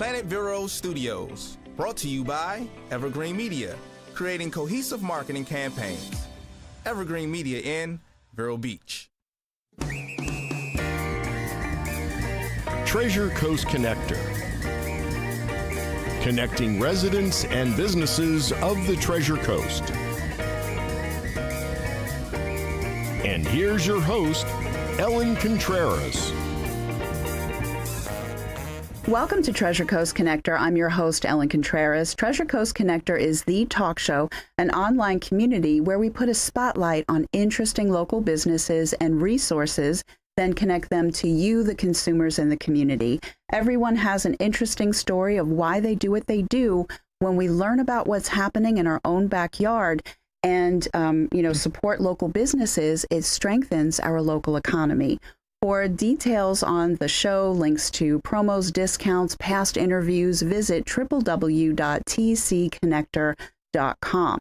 Planet Vero Studios, brought to you by Evergreen Media, creating cohesive marketing campaigns. Evergreen Media in Vero Beach. Treasure Coast Connector, connecting residents and businesses of the Treasure Coast. And here's your host, Ellen Contreras. Welcome to Treasure Coast Connector. I'm your host, Ellen Contreras. Treasure Coast Connector is the talk show, an online community where we put a spotlight on interesting local businesses and resources, then connect them to you, the consumers in the community. Everyone has an interesting story of why they do what they do. When we learn about what's happening in our own backyard and, support local businesses, it strengthens our local economy. For details on the show, links to promos, discounts, past interviews, visit www.tcconnector.com.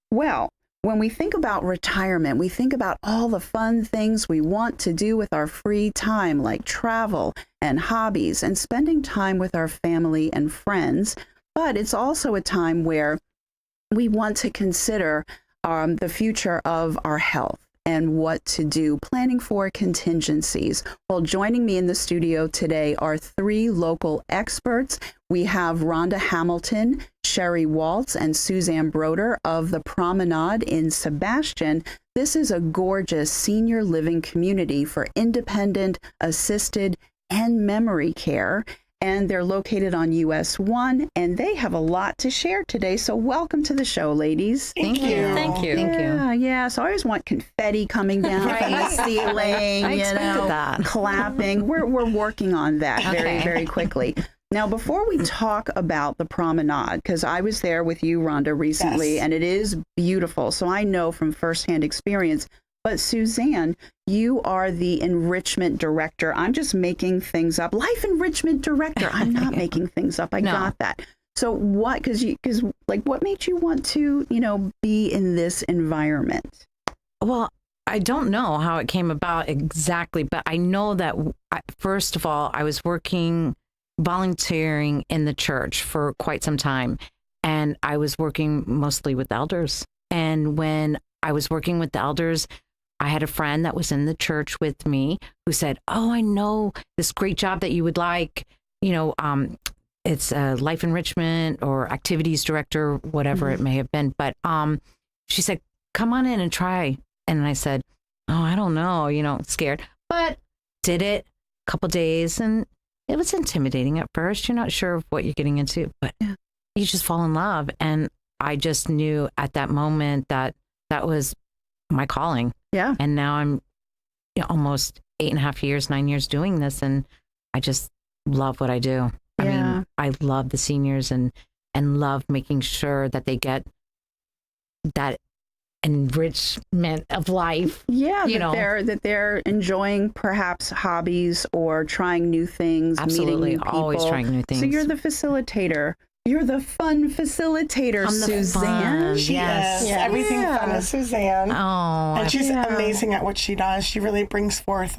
Well, when we think about retirement, we think about all the fun things we want to do with our free time, like travel and hobbies and spending time with our family and friends. But it's also a time where we want to consider the future of our health and what to do, planning for contingencies. Well, joining me in the studio today are three local experts. We have Rhonda Hamilton, Sherry Waltz, and Suzanne Broder of the Promenade in Sebastian. This is a gorgeous senior living community for independent, assisted, and memory care. And they're located on US 1, and they have a lot to share today. So welcome to the show, ladies. Thank you. Thank you. Yeah. So I always want confetti coming down from the ceiling, clapping. We're working on that very, very quickly. Now, before we talk about the Promenade, because I was there with you, Rhonda, recently, and it is beautiful. So I know from firsthand experience. But Suzanne, you are the enrichment director. I'm just making things up. Life enrichment director. I'm not making things up. I got that. So what, because what made you want to, be in this environment? Well, I don't know how it came about exactly, but I know that first of all, I was volunteering in the church for quite some time, and I was working mostly with elders. And when I was working with the elders, I had a friend that was in the church with me who said, "Oh, I know this great job that you would like. It's a life enrichment or activities director, whatever it may have been." But she said, "Come on in and try." And I said, "Oh, I don't know, scared." But did it a couple days, and it was intimidating at first. You're not sure of what you're getting into, but you just fall in love. And I just knew at that moment that was my calling. Yeah. And now I'm almost 9 years doing this, and I just love what I do. I mean, I love the seniors and love making sure that they get that enrichment of life. Yeah, that they're enjoying perhaps hobbies or trying new things. Absolutely, meeting new people. Always trying new things. So you're the facilitator. You're the fun facilitator, Suzanne. She is. Yeah. Everything fun is Suzanne. Oh, and she's amazing at what she does. She really brings forth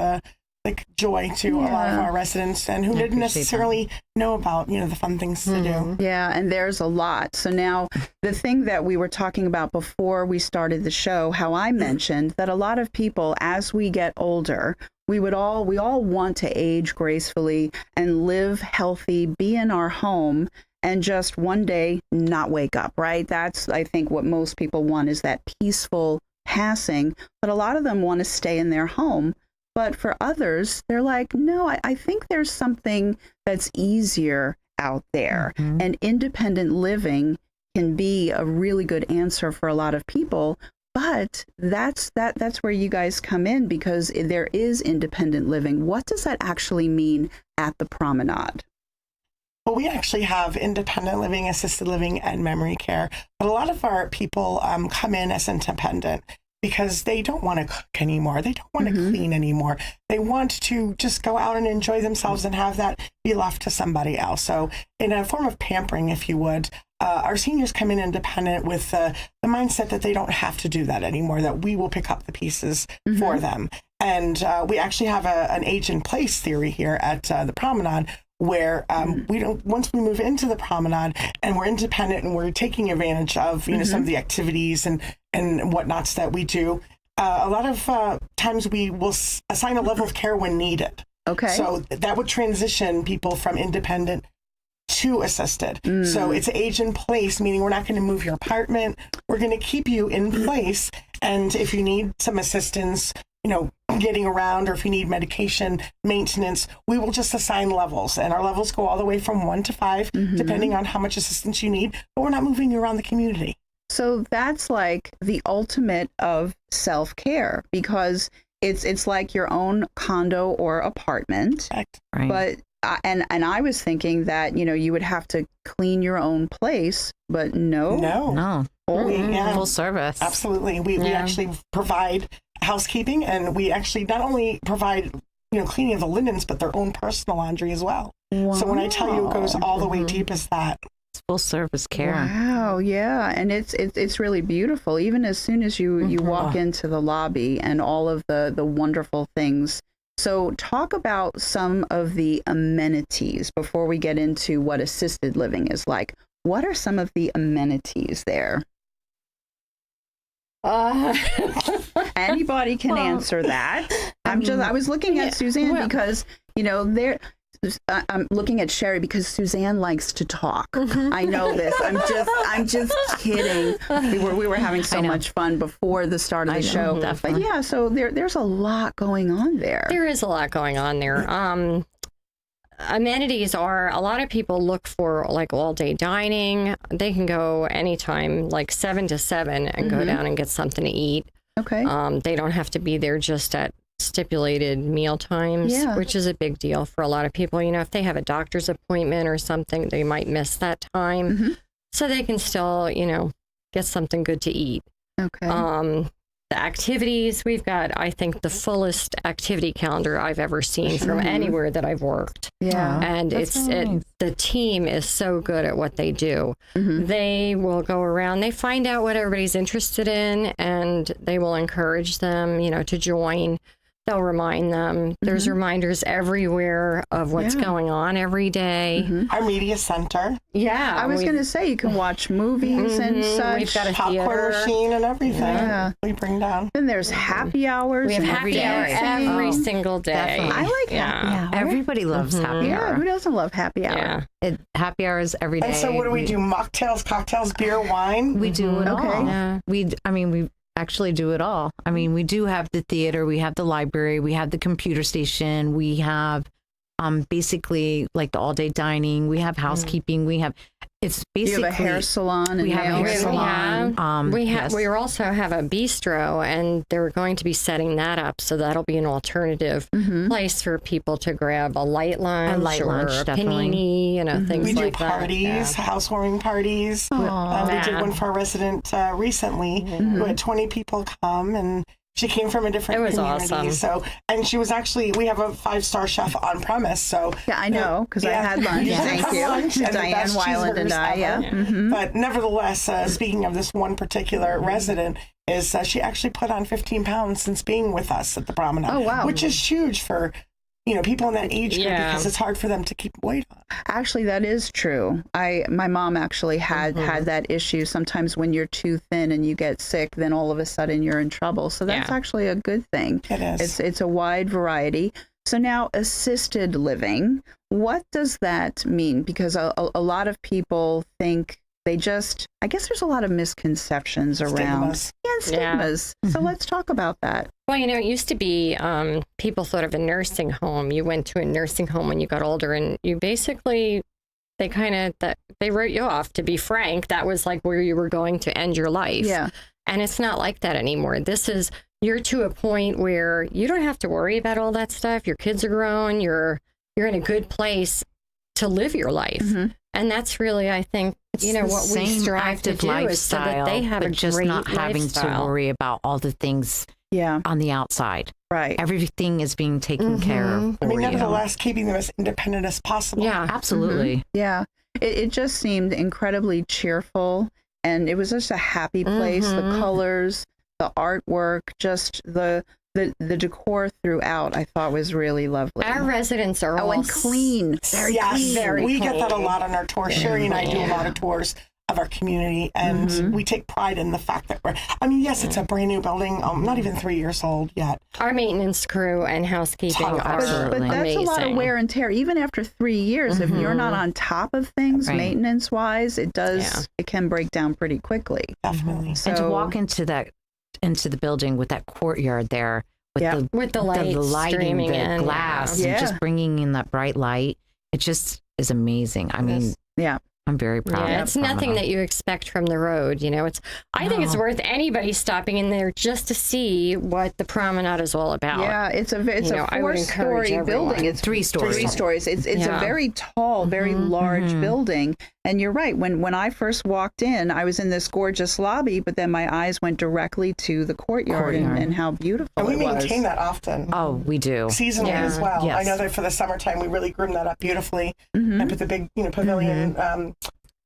joy to a lot of our residents and who didn't necessarily know about, the fun things to do. Yeah, and there's a lot. So now the thing that we were talking about before we started the show, how I mentioned that a lot of people, as we get older, we all want to age gracefully and live healthy, be in our home, and just one day not wake up, right? That's, I think, what most people want, is that peaceful passing. But a lot of them want to stay in their home. But for others, they're like, no, I think there's something that's easier out there. Mm-hmm. And independent living can be a really good answer for a lot of people. But that's where you guys come in, because there is independent living. What does that actually mean at the Promenade? Well, we actually have independent living, assisted living, and memory care. But a lot of our people come in as independent because they don't want to cook anymore. They don't want to clean anymore. They want to just go out and enjoy themselves and have that be left to somebody else. So in a form of pampering, if you would, our seniors come in independent with the mindset that they don't have to do that anymore, that we will pick up the pieces for them. And we actually have an age in place theory here at the Promenade, where we don't, once we move into the Promenade and we're independent and we're taking advantage of, you know, some of the activities and whatnots that we do, a lot of times we will assign a level of care when needed. Okay. So that would transition people from independent to assisted. So it's age in place, meaning we're not going to move your apartment. We're going to keep you in place. And if you need some assistance, you know, getting around, or if you need medication maintenance, we will just assign levels. And our levels go all the way from 1 to 5, depending on how much assistance you need. But we're not moving you around the community. So that's like the ultimate of self-care, because it's like your own condo or apartment. Correct. Right. But and I was thinking that, you know, you would have to clean your own place, but no. No. Full service. Absolutely. We actually provide housekeeping, and we actually not only provide, you know, cleaning of the linens, but their own personal laundry as well. Wow. So when I tell you it goes all the way deep as that. It's full service care. Wow, yeah, and it's really beautiful. Even as soon as you walk into the lobby and all of the wonderful things. So talk about some of the amenities before we get into what assisted living is like. What are some of the amenities there? Anybody can answer that. I was looking at Suzanne because, you know, I'm looking at Sherry because Suzanne likes to talk. I know this. I'm just kidding. We were having so much fun before the start of the show. Definitely. But yeah, so there's a lot going on there. There is a lot going on there. Amenities are, a lot of people look for like all day dining. They can go anytime, like 7 to 7, and go down and get something to eat. Okay. They don't have to be there just at stipulated meal times, which is a big deal for a lot of people. You know, if they have a doctor's appointment or something, they might miss that time. So they can still, you know, get something good to eat. Okay. The activities, we've got, I think, the fullest activity calendar I've ever seen from anywhere that I've worked. Yeah. And the team is so good at what they do. They will go around, they find out what everybody's interested in, and they will encourage them, you know, to join. They'll remind them. There's reminders everywhere of what's going on every day. Our media center. Yeah. I was going to say, you can watch movies and such. We've got a Popcorn theater machine and everything. Yeah. We bring down. Then there's happy hours. We have and happy hour dancing. every single day. Definitely. I like happy hour. Everybody loves happy Yeah, hour. who doesn't love happy hour? Yeah. Happy hours every day. And so what do we do? Mocktails, cocktails, beer, wine? We do it Okay. all. Yeah. We actually do it all. I mean, we do have the theater, we have the library, we have the computer station, we have basically like the all day dining, we have housekeeping, we have, it's basically. You have a hair salon and we have a nail hair salon. salon. We also have a bistro, and they're going to be setting that up, so that'll be an alternative place for people to grab a light lunch, or a definitely. panini, you know, things We do like parties, housewarming parties. We did one for a resident recently who had 20 people come, and she came from a different It was community. awesome. So, and she was actually, we have a 5-star chef on premise. So Yeah, I know, because I had lunch. Yeah. Thank Lunch you. and the Diane best Weiland and cheeseburgers I, ever. But nevertheless, speaking of this one particular resident, is she actually put on 15 pounds since being with us at the Promenade. Oh, wow. Which is huge for, you know, people in that age group, Yeah. because it's hard for them to keep weight on. Actually, that is true. My mom actually had that issue. Sometimes when you're too thin and you get sick, then all of a sudden you're in trouble. So that's actually a good thing. It is. It's a wide variety. So now assisted living, what does that mean? Because a lot of people think I guess there's a lot of misconceptions around. Stigmas. Yeah, stigmas. So let's talk about that. Well, you know, it used to be people thought of a nursing home. You went to a nursing home when you got older, and you basically, they wrote you off. To be frank, that was like where you were going to end your life. Yeah. And it's not like that anymore. You're to a point where you don't have to worry about all that stuff. Your kids are grown. You're in a good place to live your life. And that's really, I think, It's you know, the what we same strive to active do is so that they have but a just great not having lifestyle. to worry about all the things Yeah. on the outside. Right. Everything is being taken care of I for mean, you. nevertheless, keeping them as independent as possible. Yeah. Absolutely. Yeah. It just seemed incredibly cheerful, and it was just a happy place. The colors, the artwork, just the the decor throughout I thought was really lovely. Our residents are all and clean. Very yes, clean. Very we get that a clean. lot on our tours. Sherry and I do a lot of tours of our community, and we take pride in the fact that yes, it's a brand new building, not even 3 years old yet. Our maintenance crew and housekeeping Totally. are But that's amazing. a lot of wear and tear. Even after 3 years, if you're not on top of things Right. maintenance wise, it Yeah. can break down pretty quickly. Definitely. So And to walk into the building with that courtyard there, with Yeah. With the light lighting, streaming the in, glass, yeah. and just bringing in that bright light, it just is amazing. I mean, yeah. I'm very proud Yeah, of it's nothing Promenade. that you expect from the road. I think it's worth anybody stopping in there just to see what the promenade is all about. Yeah, it's a I would encourage 4-story everyone. building. It's 3 stories. 3 stories. It's Yeah. a very tall, very large building. And you're right. When I first walked in, I was in this gorgeous lobby, but then my eyes went directly to the courtyard. And how beautiful And we it was. maintain that often. Oh, we do. Seasonally Yeah. as well. Yes. I know that for the summertime, we really groom that up beautifully and put the big, pavilion.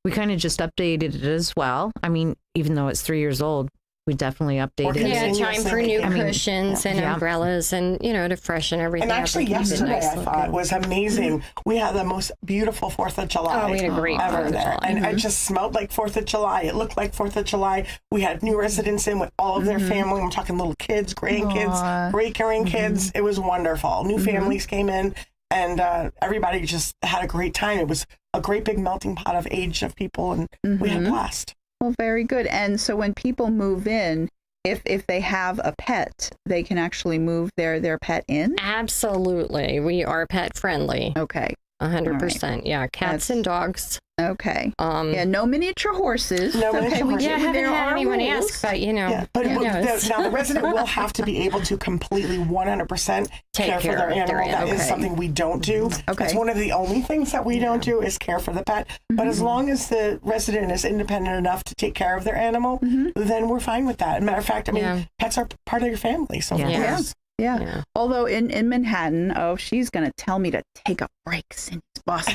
We kind of just updated it as well. I mean, even though it's 3 years old, we definitely updated Okay. it. Yeah, Continuously time for new making- cushions and Yeah. umbrellas and, to freshen everything And up actually, keep it yesterday nice I looking. thought was amazing. We had the most beautiful 4th of July Oh, we had a great 4th ever of there. July. And it just smelled like 4th of July. It looked like 4th of July. We had new residents in with all of their family. I'm talking little kids, grandkids, great-grandkids. It was wonderful. New families came in, and everybody just had a great time. It was a great big melting pot of age of people, and we had a blast. Well, very good. And so when people move in, if they have a pet, they can actually move their pet in? Absolutely. We are pet friendly. Okay. 100%. Yeah, cats and dogs. Okay. Yeah, no miniature horses. No miniature horses. Yeah, I haven't there had are anyone rules. ask, but Yeah, but who knows? now the resident will have to be able to completely 100% Take care for care their of their animal. That is animal. something we don't do. Okay. That's one of the only things that we don't do is care for the pet. But as long as the resident is independent enough to take care of their animal, then we're fine with that. As a matter of fact, I mean, Yeah. pets are part of your family. So Yeah. of Yeah. course. Yeah. Yeah. Although in Manhattan, she's going to tell me to take a break, Cindy's boss.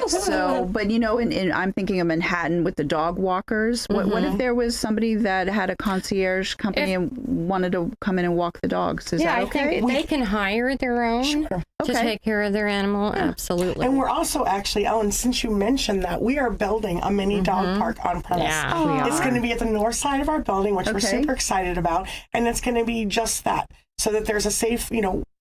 So, but I'm thinking of Manhattan with the dog walkers. What if there was somebody that had a concierge company and wanted to come in and walk the dogs? Is Yeah, that I okay? think they can hire their own to Okay. take care of their animal. Absolutely. And we're also actually, Ellen, since you mentioned that, we are building a mini dog park on premise. Yeah, we It's are. going to be at the north side of our building, which we're Okay. super excited about. And it's going to be just that, so that there's a safe,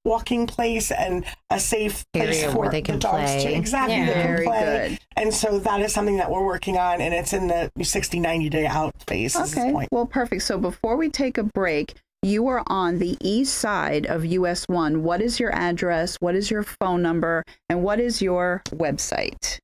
walking place and a safe place Area for where they the can dogs to play. exactly Yeah. they can Very play. good. And so that is something that we're working on, and it's in the 60-90 day out phase at this Okay. point. Well, perfect. So before we take a break, you are on the east side of US 1. What is your address? What is your phone number? And what is your website?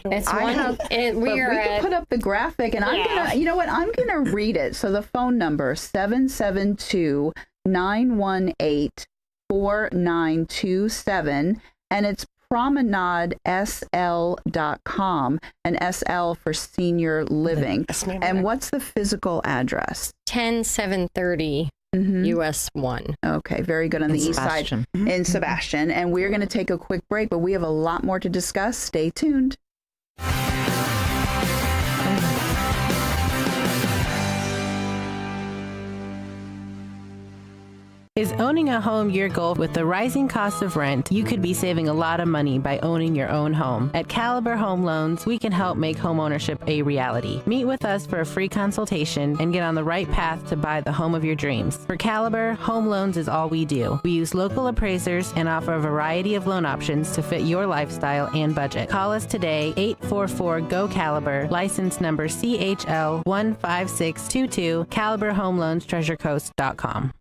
It's I one. have- we But are we can at put up the graphic, and I'm gonna, I'm gonna read it. So the phone number 772-918-4927, and it's promenadesl.com, and SL for senior living. Yes, ma'am. And what's the physical address? 10730 US 1. Okay, very good on the east Sebastian. side in Sebastian. And we're going to take a quick break, but we have a lot more to discuss. Stay tuned. Is owning a home your goal? With the rising cost of rent, you could be saving a lot of money by owning your own home. At Caliber Home Loans, we can help make homeownership a reality. Meet with us for a free consultation and get on the right path to buy the home of your dreams. For Caliber, home loans is all we do. We use local appraisers and offer a variety of loan options to fit your lifestyle and budget. Call us today, 844-GO-CALIBER, license number CHL15622, Caliber Home Loans, TreasureCoast.com.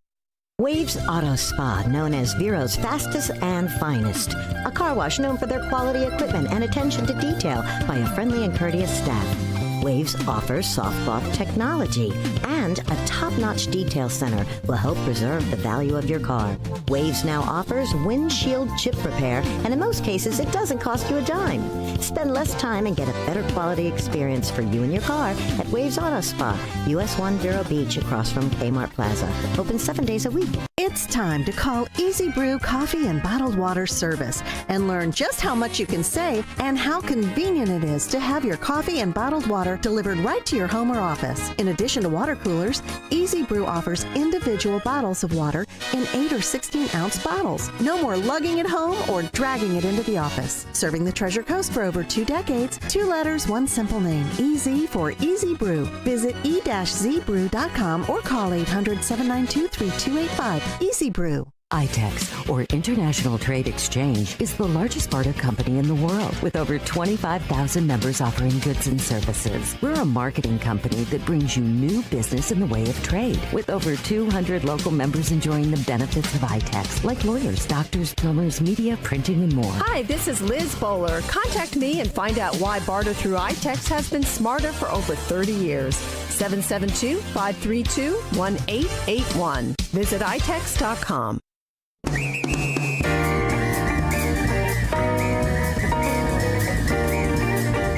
Waves Auto Spa, known as Vero's fastest and finest. A car wash known for their quality equipment and attention to detail by a friendly and courteous staff. Waves offers soft cloth technology, and a top-notch detail center will help preserve the value of your car. Waves now offers windshield chip repair, and in most cases, it doesn't cost you a dime. Spend less time and get a better quality experience for you and your car at Waves Auto Spa, US 1 Vero Beach, across from Kmart Plaza. Open 7 days a week. It's time to call Easy Brew Coffee and Bottled Water Service and learn just how much you can save and how convenient it is to have your coffee and bottled water delivered right to your home or office. In addition to water coolers, Easy Brew offers individual bottles of water in 8 or 16-ounce bottles. No more lugging it home or dragging it into the office. Serving the Treasure Coast for over 2 decades, 2 letters, 1 simple name. Easy for Easy Brew. Visit e-zbrew.com or call 800-792-3285. Easy Brew. ITEX, or International Trade Exchange, is the largest barter company in the world with over 25,000 members offering goods and services. We're a marketing company that brings you new business in the way of trade, with over 200 local members enjoying the benefits of ITEX, like lawyers, doctors, plumbers, media, printing, and more. Hi, this is Liz Bowler. Contact me and find out why barter through ITEX has been smarter for over 30 years. 772-532-1881. Visit itex.com.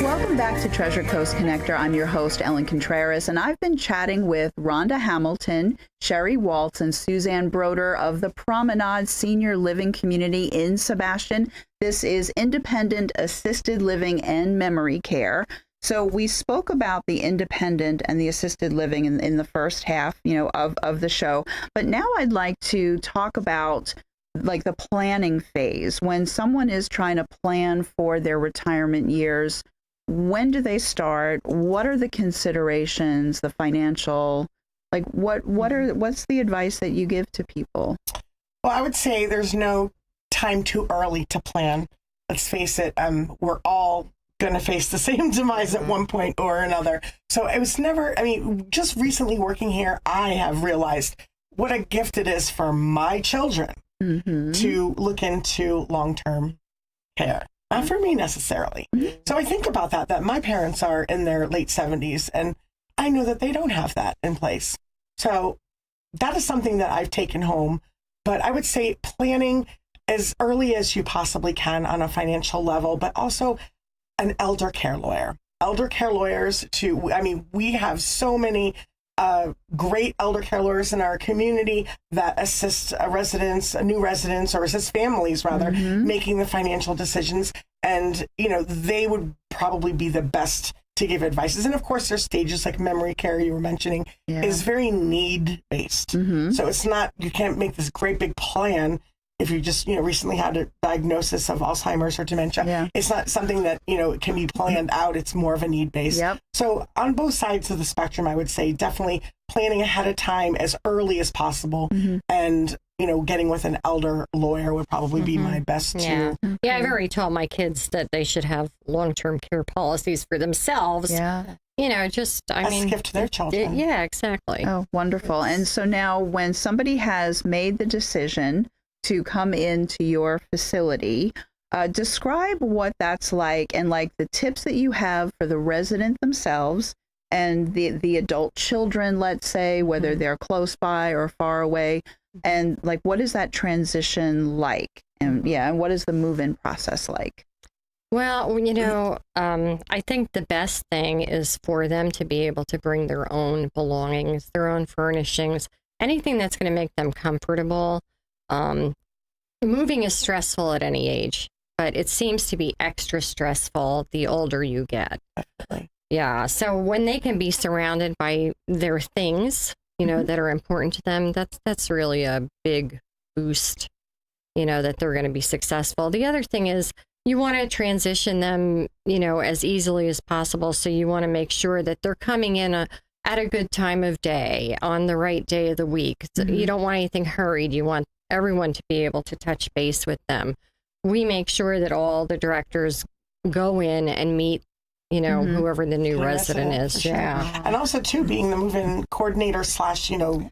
Welcome back to Treasure Coast Connector. I'm your host, Ellen Contreras, and I've been chatting with Rhonda Hamilton, Sherry Waltz, and Suzanne Broder of the Promenade Senior Living Community in Sebastian. This is independent assisted living and memory care. So we spoke about the independent and the assisted living in the first half, of the show. But now I'd like to talk about like the planning phase. When someone is trying to plan for their retirement years, when do they start? What are the considerations, the financial, like what's the advice that you give to people? Well, I would say there's no time too early to plan. Let's face it, we're all going to face the same demise at one point or another. So it was never, just recently working here, I have realized what a gift it is for my children to look into long-term care. Not for me necessarily. So I think about that my parents are in their late 70s, and I know that they don't have that in place. So that is something that I've taken home. But I would say planning as early as you possibly can on a financial level, but also an elder care lawyer. Elder care lawyers we have so many great elder care lawyers in our community that assist new residents or assist families rather, making the financial decisions. And, they would probably be the best to give advice. And of course, there's stages like memory care you were mentioning is very need based. So it's not, you can't make this great big plan if you just, recently had a diagnosis of Alzheimer's or dementia. It's not something that, can be planned out. It's more of a need based. So on both sides of the spectrum, I would say definitely planning ahead of time as early as possible. And, getting with an elder lawyer would probably be my best tool. Yeah, I've already told my kids that they should have long-term care policies for themselves. As a gift to their children. Yeah, exactly. Oh, wonderful. And so now when somebody has made the decision to come into your facility, describe what that's like and like the tips that you have for the resident themselves and the adult children, let's say, whether they're close by or far away, and like what is that transition like, and what is the move-in process like? Well, I think the best thing is for them to be able to bring their own belongings, their own furnishings, anything that's going to make them comfortable. Moving is stressful at any age, but it seems to be extra stressful the older you get. Yeah. So when they can be surrounded by their things, that are important to them, that's really a big boost, that they're going to be successful. The other thing is you want to transition them, as easily as possible. So you want to make sure that they're coming in at a good time of day, on the right day of the week. So you don't want anything hurried. You want everyone to be able to touch base with them. We make sure that all the directors go in and meet, whoever the new resident is. Yeah. And also, too, being the move-in coordinator /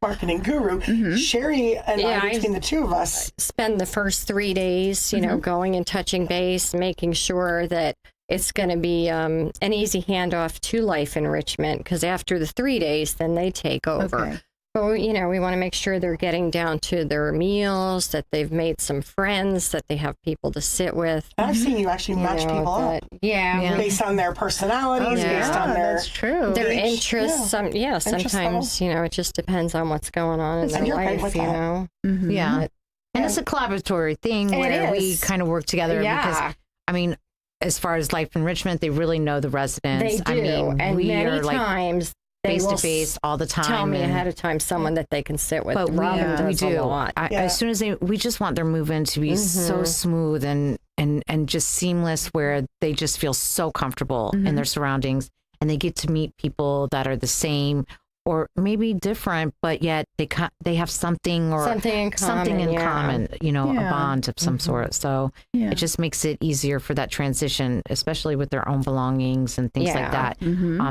marketing guru, Sherry and I, between the two of us, spend the first 3 days, going and touching base, making sure that it's going to be an easy handoff to life enrichment, because after the 3 days, then they take over. But we want to make sure they're getting down to their meals, that they've made some friends, that they have people to sit with. I've seen you actually match people up. Yeah. Based on their personalities, based on that's true. their age. interests. Yeah. Sometimes, it just depends on what's going on in And their you're great life, with that. Yeah. And it's a collaboratory thing where we kind of work together because, I mean, as far as life enrichment, they really know the residents. They do. I mean, and we many are like times face to face all the time. Tell me ahead of time someone that they can sit with. But Robin we does do. a lot. As soon as we just want their move-in to be so smooth and just seamless, where they just feel so comfortable in their surroundings, and they get to meet people that are the same or maybe different, but yet they have something in common, a bond of some sort. So it just makes it easier for that transition, especially with their own belongings and things like that,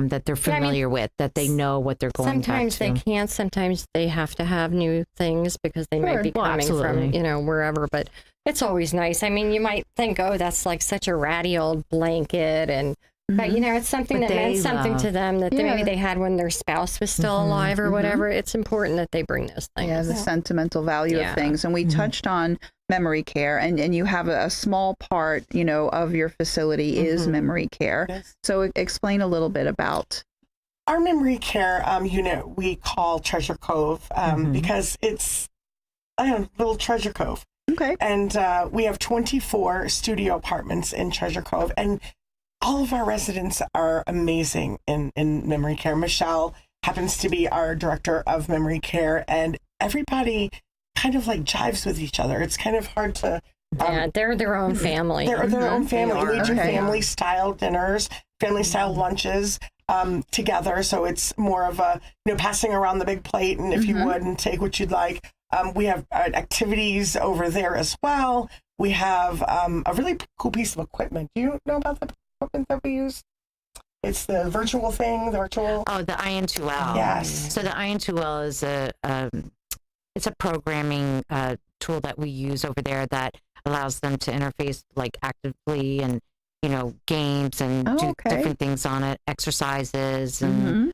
that they're familiar with, that they know what they're going Sometimes back to. they can't. Sometimes they have to have new things because they might be coming from, wherever. But it's always nice. I mean, you might think, oh, that's like such a ratty old blanket but it's something that meant something to them that maybe they had when their spouse was still alive or whatever. It's important that they bring those things. Yeah, the sentimental value of things. And we touched on memory care, and you have a small part, of your facility is memory care. Yes. So explain a little bit about our memory care unit. We call Treasure Cove because it's a little treasure cove. Okay. And we have 24 studio apartments in Treasure Cove, and all of our residents are amazing in memory care. Michelle happens to be our director of memory care, and everybody kind of like jives with each other. It's kind of hard to... they're their own family. They're their own family. We do family-style dinners, family-style lunches together, so it's more of a, passing around the big plate, and if you would, and take what you'd like. We have activities over there as well. We have a really cool piece of equipment. Do you know about the equipment that we use? It's the virtual thing, the virtual... Oh, the IN2L. Yes. So the IN2L is it's a programming tool that we use over there that allows them to interface like actively and, games and do different things on it, exercises. And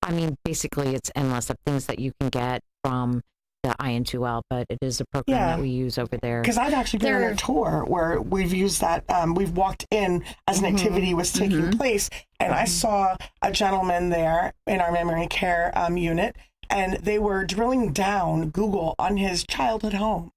I mean, basically it's endless of things that you can get from the IN2L, but it is a program that we use over there. Because I've actually been on a tour where we've used that. We've walked in as an activity was taking place, and I saw a gentleman there in our memory care unit, and they were drilling down Google on his childhood home.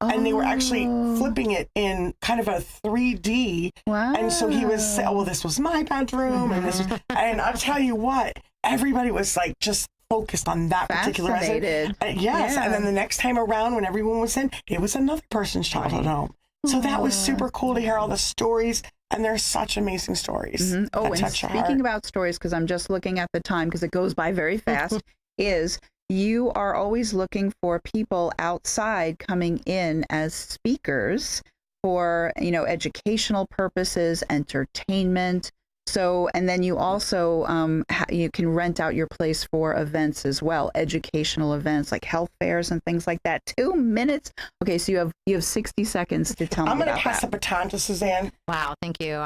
And they were actually flipping it in kind of a 3D. Wow. And so he was saying, well, this was my bedroom, and this was, and I'll tell you what, everybody was like just focused on that particular resident. Yes. And then the next time around when everyone was in, it was another person's childhood home. So that was super cool to hear all the stories. And they're such amazing stories. Oh, and speaking about stories, because I'm just looking at the time because it goes by very fast, is you are always looking for people outside coming in as speakers for, educational purposes, entertainment. So, and then you also, you can rent out your place for events as well, educational events like health fairs and things like that. 2 minutes. Okay, so you have 60 seconds to tell me about that. I'm going to pass the baton to Suzanne. Wow, thank you.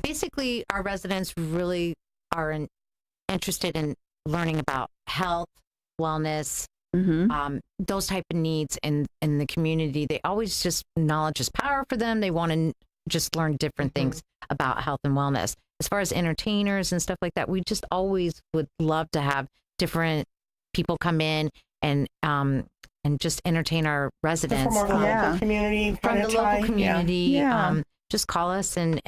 Basically, our residents really are interested in learning about health, wellness, those type of needs in the community. They always just, knowledge is power for them. They want to just learn different things about health and wellness. As far as entertainers and stuff like that, we just always would love to have different people come in and just entertain our residents from the local community. From the local community. Just call us and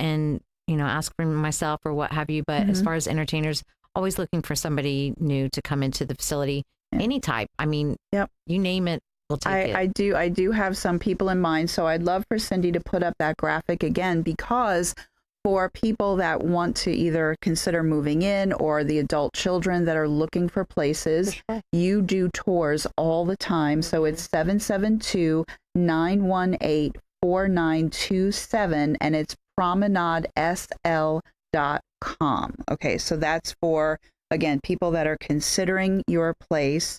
ask for myself or what have you. But as far as entertainers, always looking for somebody new to come into the facility, any type. I mean, you name it. We'll take it. I do have some people in mind, so I'd love for Cindy to put up that graphic again, because for people that want to either consider moving in or the adult children that are looking for places, you do tours all the time. So it's 772-918-4927, and it's promenadesl.com. Okay, so that's for, again, people that are considering your place.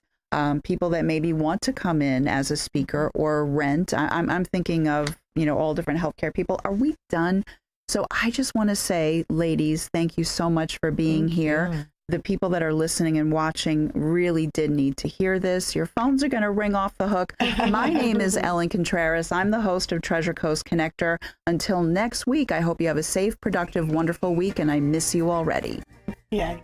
People that maybe want to come in as a speaker or rent. I'm thinking of, all different healthcare people. Are we done? So I just want to say, ladies, thank you so much for being here. the people that are listening and watching really did need to hear this. Your phones are going to ring off the hook. My name is Ellen Contreras. I'm the host of Treasure Coast Connector. Until next week, I hope you have a safe, productive, wonderful week, and I miss you already. Yay.